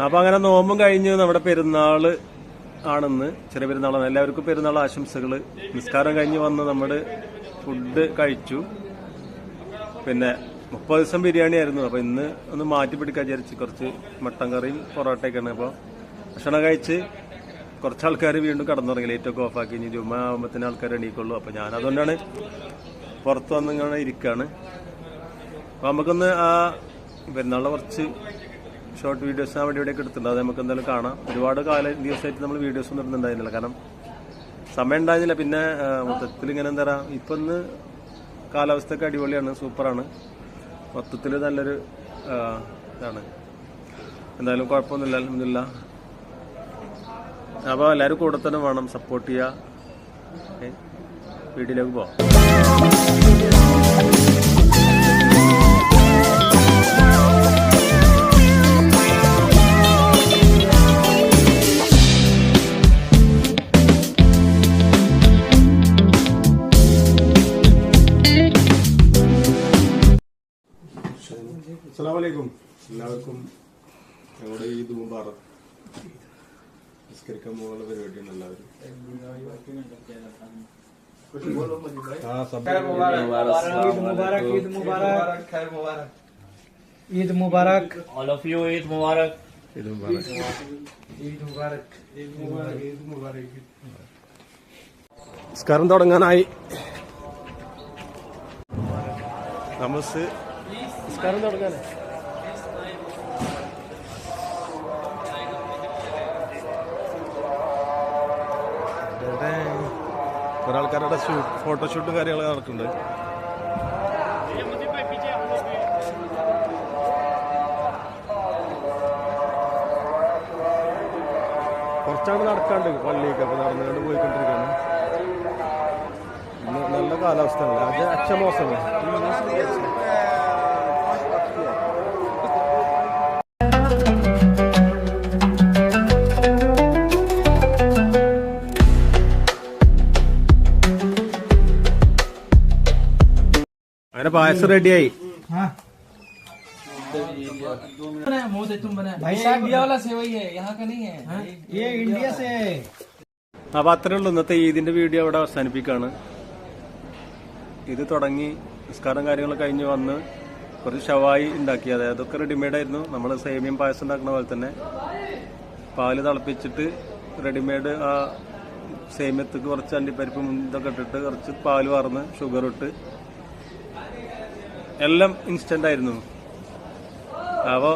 അപ്പൊ അങ്ങനെ നോമ്പും കഴിഞ്ഞ് നമ്മുടെ പെരുന്നാള് ആണെന്ന്, ചെറിയ പെരുന്നാളാണ്. എല്ലാവർക്കും പെരുന്നാൾ ആശംസകള്. നിസ്കാരം കഴിഞ്ഞ് വന്ന് നമ്മുടെ ഫുഡ് കഴിച്ചു. പിന്നെ 30 ദിവസം ബിരിയാണി ആയിരുന്നു. അപ്പൊ ഇന്ന് ഒന്ന് മാറ്റി പിടിക്കാൻ വിചാരിച്ച് കുറച്ച് മട്ടൻ കറിയും പൊറോട്ടയൊക്കെയാണ്. അപ്പൊ ഭക്ഷണം കഴിച്ച് കുറച്ച് ആൾക്കാർ വീണ്ടും കടന്നുറങ്ങി. ലൈറ്റൊക്കെ ഓഫാക്കി. ഇനി ജുമ്മ ആകുമ്പത്തിന് ആൾക്കാർ എണീക്കുള്ളൂ. അപ്പൊ ഞാൻ അതുകൊണ്ടാണ് പുറത്ത് വന്നിങ്ങനെ ഇരിക്കുകയാണ്. അപ്പൊ നമുക്കൊന്ന് ആ പെരുന്നാളിലെ കുറച്ച് ഷോർട്ട് വീഡിയോസ് അവിടെ ഇവിടെയൊക്കെ എടുത്തിട്ടുണ്ട്. അത് നമുക്ക് എന്തായാലും കാണാം. ഒരുപാട് ദിവസമായിട്ട് നമ്മൾ വീഡിയോസ് ഒന്നും ഇടുന്നുണ്ടായിരുന്നില്ല, കാരണം സമയം ഉണ്ടായിരുന്നില്ല. പിന്നെ മൊത്തത്തിൽ ഇങ്ങനെ എന്താ പറയുക, ഇപ്പൊ ഇന്ന് കാലാവസ്ഥയൊക്കെ അടിപൊളിയാണ്, സൂപ്പറാണ്. മൊത്തത്തിൽ നല്ലൊരു ഇതാണ്. എന്തായാലും കുഴപ്പമൊന്നുമില്ല, അൽഹംദുലില്ല. അപ്പോൾ എല്ലാവരും കൂടെ തന്നെ വേണം, സപ്പോർട്ട് ചെയ്യുക. വീഡിയോയിലേക്ക് പോവാം. അസ്സലാമലൈക്കും. എല്ലാവർക്കും ഞങ്ങളുടെ ഈദ് മുബാറക്. നിസ്കരിക്കാൻ പോകുന്ന പരിപാടിയാണ് എല്ലാവരും. Eid Mubarak. All of you, Eid Mubarak. Eid Mubarak. Eid Mubarak. Eid Mubarak. നിസ്കാരം തുടങ്ങാനായി. നിസ്കാരം തുടങ്ങാനായി. ഒരാൾക്കാരുടെ ഫോട്ടോഷൂട്ടും കാര്യങ്ങളൊക്കെ നടക്കുന്നുണ്ട്. കുറച്ചാണ് നടക്കാണ്ട് പള്ളിയൊക്കെ. അപ്പൊ നടന്നുകൊണ്ട് പോയിക്കൊണ്ടിരിക്കുകയാണ്. നല്ല കാലാവസ്ഥയാണ്. അത് അക്ഷമോസമേ. അങ്ങനെ പായസം റെഡിയായി. അപ്പൊ അത്രേ ഉള്ളൂ. ഇന്നത്തെ ഈദിന്റെ വീഡിയോ അവിടെ അവസാനിപ്പിക്കുകയാണ്. ഇത് തുടങ്ങി നിസ്കാരം കാര്യങ്ങളൊക്കെ കഴിഞ്ഞ് വന്ന് കുറച്ച് ഷവായി ഉണ്ടാക്കി. അതൊക്കെ റെഡിമെയ്ഡ് ആയിരുന്നു. നമ്മൾ സേമിയം പായസം ഉണ്ടാക്കുന്ന പോലെ തന്നെ പാല് തിളപ്പിച്ചിട്ട് റെഡിമെയ്ഡ് ആ സേമിയത്തേക്ക് കുറച്ച് അണ്ടിപ്പരിപ്പും ഇതൊക്കെ ഇട്ടിട്ട് കുറച്ച് പാല് വാർന്ന് ഷുഗർ ഇട്ട് എല്ലാം ഇൻസ്റ്റന്റ് ആയിരുന്നു. അപ്പോൾ